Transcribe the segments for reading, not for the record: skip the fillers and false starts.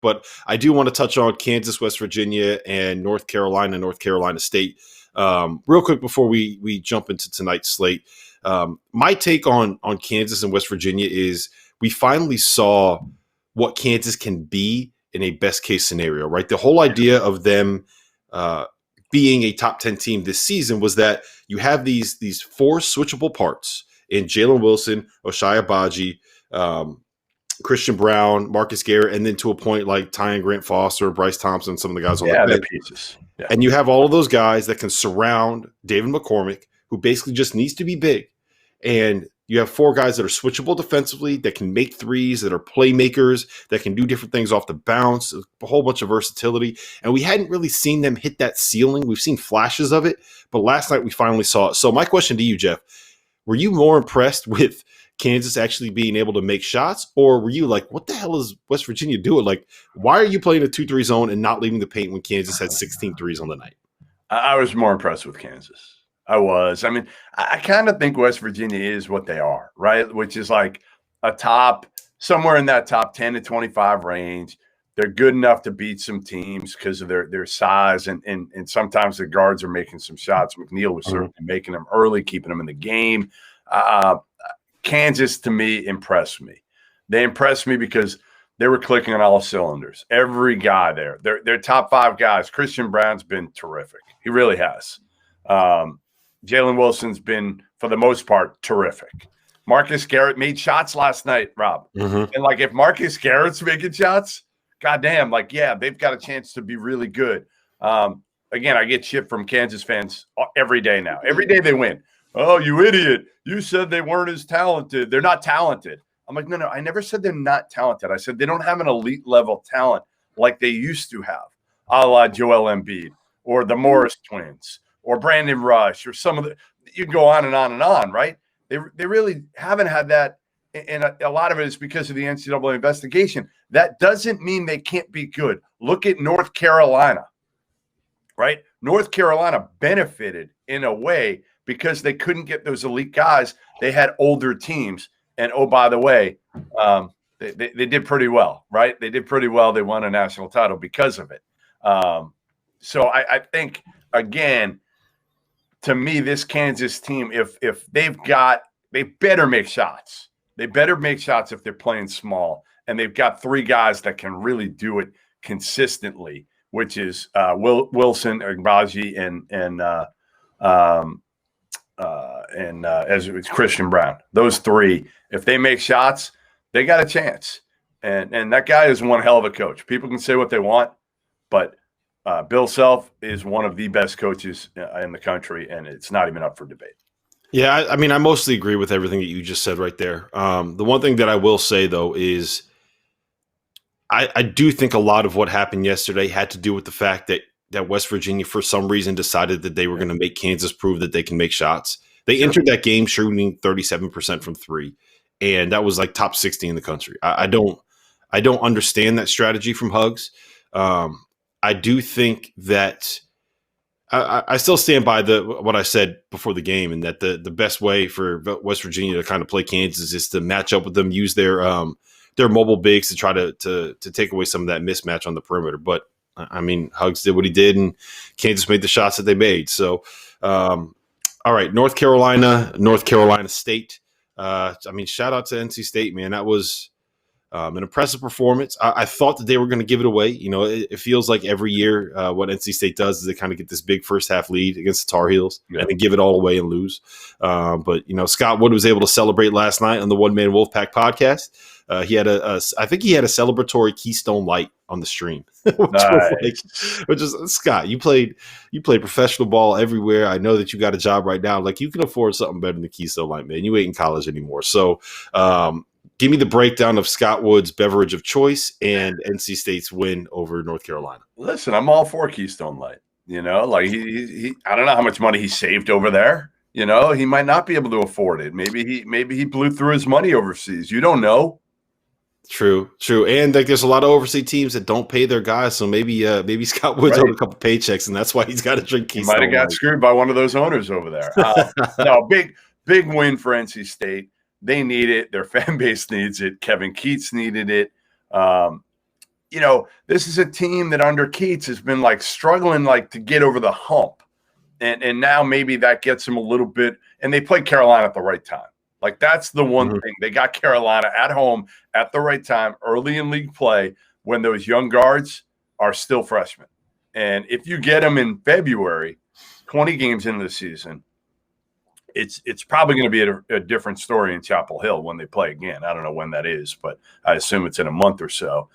But I do want to touch on Kansas, West Virginia, and North Carolina State real quick before we jump into tonight's slate. My take on Kansas and West Virginia is we finally saw what Kansas can be in a best case scenario, right? The whole idea of them being a top 10 team this season was that you have these four switchable parts in Jalen Wilson, Oshai Abaji, Christian Brown, Marcus Garrett, and then to a point like Tyon Grant Foster, Bryce Thompson, some of the guys on the bench. Pieces. Yeah. And you have all of those guys that can surround David McCormick, who basically just needs to be big. And you have four guys that are switchable defensively, that can make threes, that are playmakers, that can do different things off the bounce, a whole bunch of versatility. And we hadn't really seen them hit that ceiling. We've seen flashes of it, but last night we finally saw it. So my question to you, Jeff, were you more impressed with Kansas actually being able to make shots, or were you like, what the hell is West Virginia doing? Like, why are you playing a 2-3 zone and not leaving the paint when Kansas had 16 threes on the night? I was more impressed with Kansas. I was. I mean, I kind of think West Virginia is what they are, right? Which is like a top, somewhere in that top 10 to 25 range. They're good enough to beat some teams because of their size, and sometimes the guards are making some shots. McNeil was certainly making them early, keeping them in the game. Kansas, to me, impressed me. They impressed me because they were clicking on all cylinders. Every guy there. Their top five guys. Christian Brown's been terrific. He really has. Jalen Wilson's been, for the most part, terrific. Marcus Garrett made shots last night, Rob. And, like, if Marcus Garrett's making shots, goddamn, like, yeah, they've got a chance to be really good. Again, I get shit from Kansas fans every day now. Every day they win. Oh, you idiot. You said they weren't as talented. They're not talented. I'm like, no, I never said they're not talented. I said they don't have an elite level talent like they used to have, a la Joel Embiid or the Morris twins or Brandon Rush or some of the – you can go on and on and on, right? They really haven't had that, and a lot of it is because of the NCAA investigation. That doesn't mean they can't be good. Look at North Carolina, right? North Carolina benefited in a way because they couldn't get those elite guys. They had older teams. And, oh, by the way, they did pretty well, right? They did pretty well. They won a national title because of it. So I think, again, to me, this Kansas team, if they better make shots. They better make shots if they're playing small. And they've got three guys that can really do it consistently, which is Wilson, Agbaji, and as it's Christian Brown. Those three, if they make shots, they got a chance. And that guy is one hell of a coach. People can say what they want, but Bill Self is one of the best coaches in the country, and it's not even up for debate. Yeah, I mean, I mostly agree with everything that you just said right there. The one thing that I will say, though, is I do think a lot of what happened yesterday had to do with the fact that West Virginia, for some reason, decided that they were going to make Kansas prove that they can make shots. They entered that game shooting 37% from three, and that was like top 60 in the country. I don't understand that strategy from Hugs. I do think that I still stand by what I said before the game, and that the best way for West Virginia to kind of play Kansas is to match up with them, use their mobile bigs to try to take away some of that mismatch on the perimeter. But I mean, Hugs did what he did, and Kansas made the shots that they made. So, all right, North Carolina State. I mean, shout out to NC State, man. That was an impressive performance. I thought that they were going to give it away. You know, it feels like every year what NC State does is they kind of get this big first half lead against the Tar Heels and then give it all away and lose. But, you know, Scott Wood was able to celebrate last night on the One Man Wolfpack podcast. He had I think he had a celebratory Keystone Light on the stream, which is Scott. You played professional ball everywhere. I know that you got a job right now. Like, you can afford something better than the Keystone Light, man. You ain't in college anymore. So, give me the breakdown of Scott Wood's beverage of choice and NC State's win over North Carolina. Listen, I'm all for Keystone Light. You know, like he I don't know how much money he saved over there. You know, he might not be able to afford it. Maybe he blew through his money overseas. You don't know. True. And like, there's a lot of overseas teams that don't pay their guys, so maybe Scott Woods owed a couple paychecks, and that's why he's got to drink Keystone. He might have got screwed by one of those owners over there. No, big win for NC State. They need it. Their fan base needs it. Kevin Keats needed it. this is a team that under Keats has been like struggling like to get over the hump. And now maybe that gets them a little bit, and they played Carolina at the right time. Like that's the one thing. They got Carolina at home at the right time, early in league play, when those young guards are still freshmen. And if you get them in February, 20 games into the season, it's probably going to be a different story in Chapel Hill when they play again. I don't know when that is, but I assume it's in a month or so,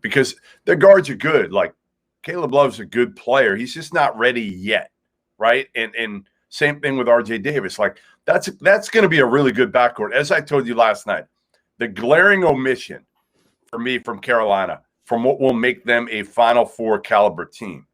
because their guards are good. Like Caleb Love's a good player. He's just not ready yet. Right. And same thing with RJ Davis. Like that's going to be a really good backcourt. As I told you last night, the glaring omission for me from Carolina, from what will make them a Final Four caliber team,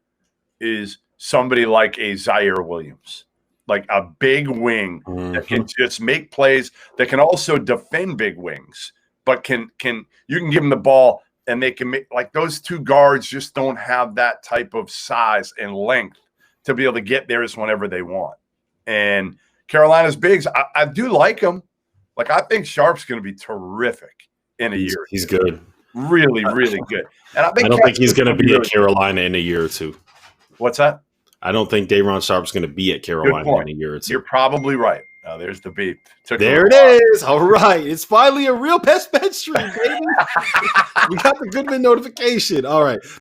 is somebody like a Zaire Williams, like a big wing that can just make plays, that can also defend big wings, but you can give them the ball and they can make, like those two guards just don't have that type of size and length to be able to get theirs whenever they want. And Carolina's bigs, I do like them. Like I think Sharp's going to be terrific in a year. He's good. Really, really good. And I don't think he's going to be at Carolina in a year or two. What's that? I don't think Day'Ron Sharp's going to be at Carolina in a year or two. You're probably right. Oh, there's the beep. There it is. All right. It's finally a real best bet stream, baby. We got the Goodman notification. All right.